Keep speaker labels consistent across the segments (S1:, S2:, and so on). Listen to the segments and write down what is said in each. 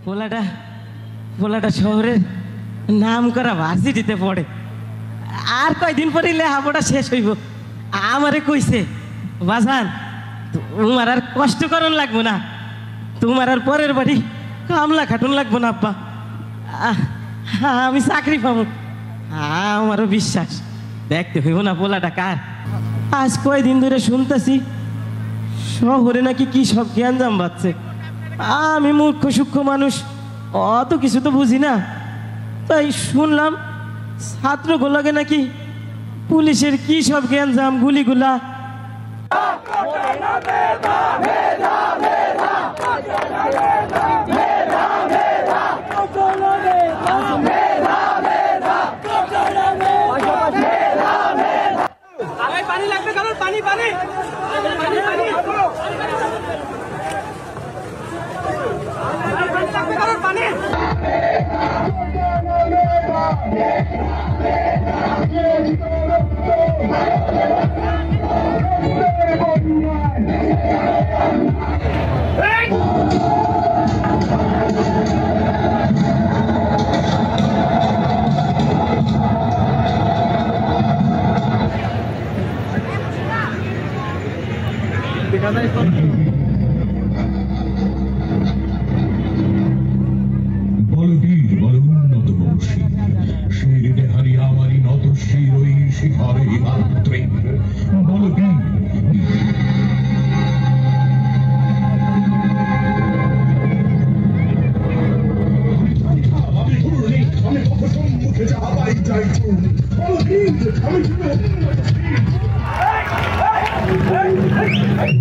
S1: পোলাটা পোলাটা শহরের নাম করা ভার্সিটিতে পড়ে। আর কয়দিন পরে লেখাপড়া শেষ হইব। আমারে কইছে, বাজান তোমার আর কষ্ট করন লাগবো না, তোমার আর পরের বাড়ি কামলা খাটুন লাগবো না আব্বা, আমি চাকরি পাবো। আমারও বিশ্বাস, দেখতে হইব না পোলাটা কার। আজ কয়দিন ধরে শুনতেছি শহরে নাকি কি সব জ্ঞান জাম বাচ্ছে। আমি মূর্খ সূক্ষ্ম মানুষ, অত কিছু তো বুঝি না। তাই শুনলাম ছাত্রগুলোকে নাকি পুলিশের কি সব জ্ঞান জাম, গুলিগুলা।
S2: পানি লাগবে, কারণ পানি পানি পানি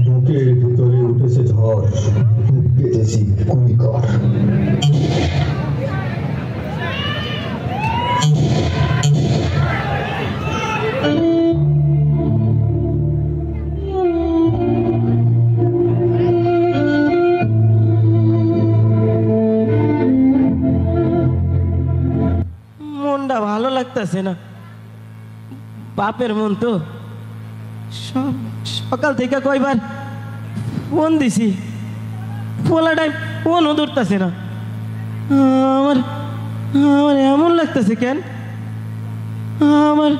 S3: বুকের ভিতরে উঠেছে ঝড়, পেতেছি কুলিকর।
S1: মনটা ভালো লাগতেছে না, বাপের মন তো। সব সকাল থেকে কয়বার ফোন দিছি, পোলাটাই ফোনও ধরতেছে না। আমার আমার এমন লাগতেছে কেন, আমার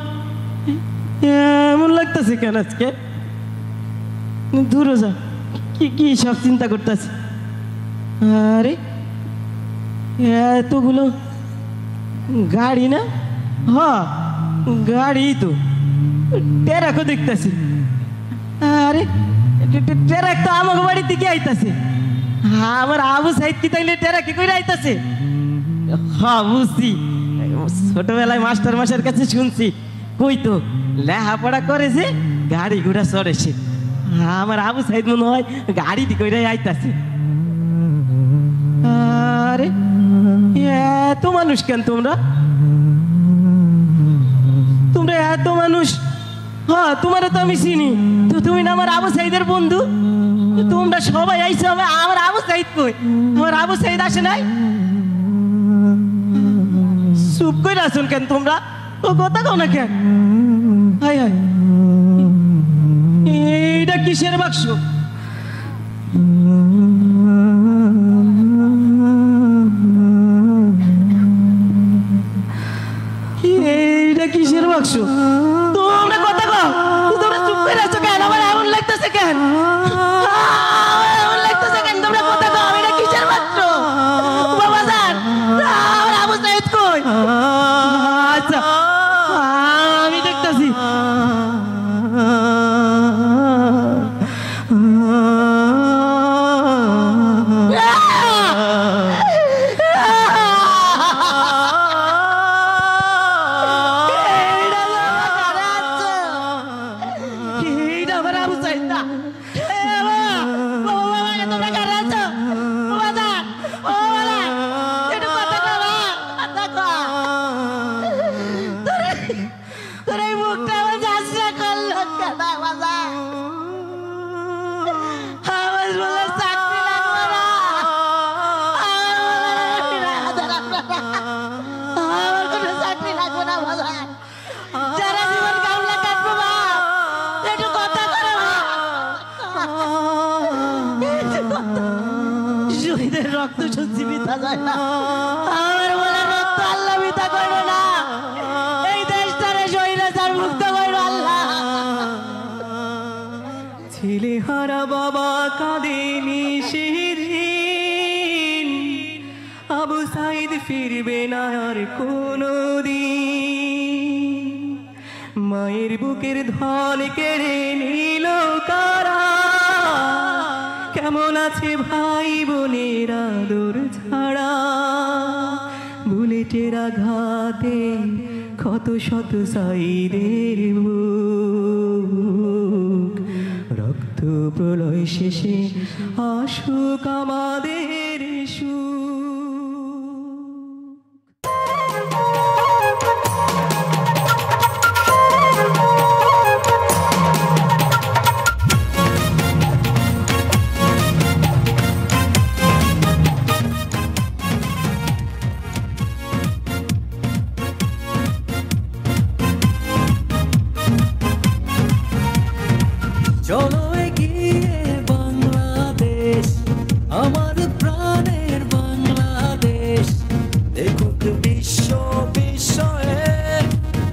S1: এমন লাগতেছে কেন আজকে। দূরে যা, কি কি সব চিন্তা করতেছে। আরে এতগুলো গাড়ি না, হ গাড়ি তো, টেরাকও দেখতেছি। আরে টেরাক তো আমাকে বাড়ির দিকে আইতাছে। আমার আবু সাইদ কি তাইলে টেরাকে কইরা আইতাছে। হ্যাঁ বুঝছি, ছোটবেলায় মাস্টার মাসের কাছে শুনছি, কই তো লেখাপড়া করে যে গাড়ি ঘোড়া চড়ে সে। আমার আবু সাইদ মনে হয় গাড়ি দি কইরাই আইতাছে। আরে এত মানুষ কেন তোমরা, তোমরা এত মানুষ। হ্যাঁ তোমারও তো আমি চিনি, তো তুমি না আমার আবু সাইদের বন্ধু। তোমরা সবাই আইছো, আমার আবু সাইদ কই? আমার আবু সাইদ আসে নাই? চুপ করে আসুন কেন তোমরা, ও কথা কও না কেন? হাই হাই, এইটা কিসের বাক্স? এইটা কিসের বাক্স? তোমরা কথা কও, তোমরা চুপ করে আছো কেন? আমার এমন লাগতেছে কেন, এমন লাগতেছে কেন? তোমরা কথা কও, এটা কিসের বাক্স? বাবা জান, আমার আবু সাইদ কই? আচ্ছা আমি দেখতেছি। মিথ্যা যায় না আমার বলে রক্ত আল্লাহ মিথ্যা করবে না এই দেশটারে স্বৈরাচার মুক্ত করবে আল্লাহ
S4: ছেলে হারা বাবা কাঁদেনি সেদিন আবু সাইদ ফিরবে না আর কোনোদিন মায়ের বুকের ধন কেড়ে নিল কারা কেমন আছে ভাই বোনের আদর ছাড়া বুলেটের আঘাতে ক্ষত শত সাইদের বুক রক্ত প্রলয় শেষে আসুক আমাদের সুখ
S5: চলো এগিয়ে বাংলাদেশ আমার প্রাণের বাংলাদেশ দেখুক বিশ্ব বিস্ময়ের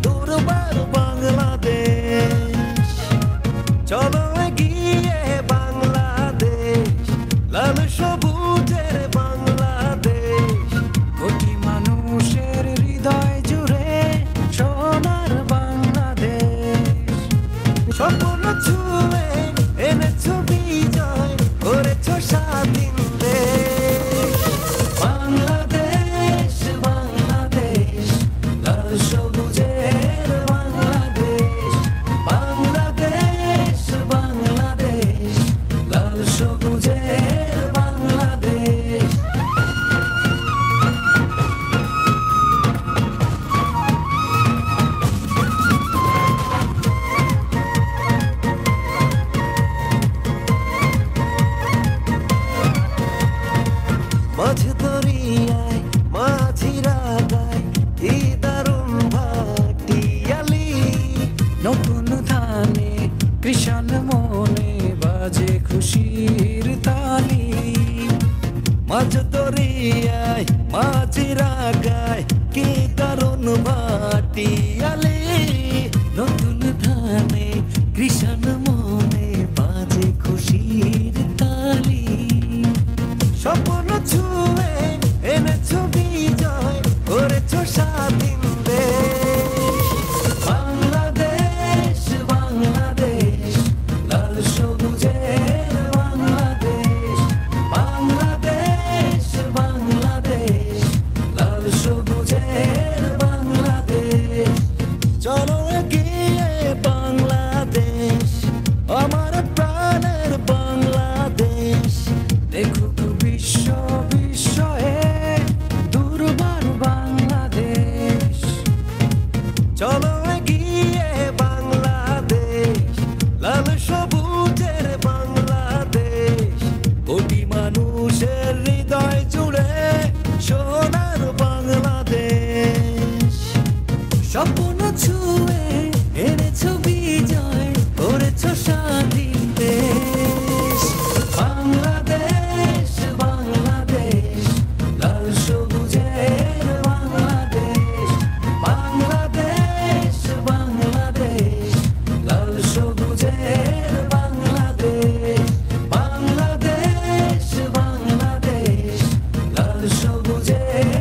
S5: দুর্বার বাংলাদেশ চলো এগিয়ে বাংলাদেশ লাল সবুজের বাংলাদেশ কোটি মানুষের হৃদয় জুড়ে সোনার বাংলাদেশ স্বপ্ন ছুঁয়ে এনেছো বিজয় করেছো স্বাধীন দেশ বাংলাদেশ বাংলাদেশ লাল সবুজের বাংলাদেশ বাংলাদেশ বাংলাদেশ লাল সবুজের বাংলাদেশ মাঝ দরিয়ায় মাঝিরা গায় কি দারুণ ভাটিয়ালি নতুন ধানে কৃষণ মনে বাজে খুশির তালি মাঝ দরিয়ায় মাঝিরা গায় কি দারুণ ভাটিয়ালি নতুন ধানে কৃষণ মনে বাজে খুশির তালি স্বপ্ন ছুঁয়ে এনেছো বিজয় করেছো স্বাধীন দেশ বাংলাদেশ বাংলাদেশ লাল সবুজের বাংলাদেশ বাংলাদেশ বাংলাদেশ লাল সবুজের বাংলাদেশ চলো এগিয়ে বাংলাদেশ আমার প্রাণের বাংলাদেশ দেখুক বিশ্ব বিস্ময়ে দুর্বার বাংলাদেশ চলো এগিয়ে বাংলাদেশ লাল সবুজের বাংলাদেশ কোটি মানুষের হৃদয় জুড়ে সোনার বাংলাদেশ স্বপ্ন ছুঁয়ে এনেছো বিজয় করেছো স্বাধীন দেশ বাংলাদেশ বাংলাদেশ লাল সবুজের বাংলাদেশ বাংলাদেশ বাংলাদেশ লাল সবুজের বাংলাদেশ বাংলাদেশ বাংলাদেশ লাল সবুজের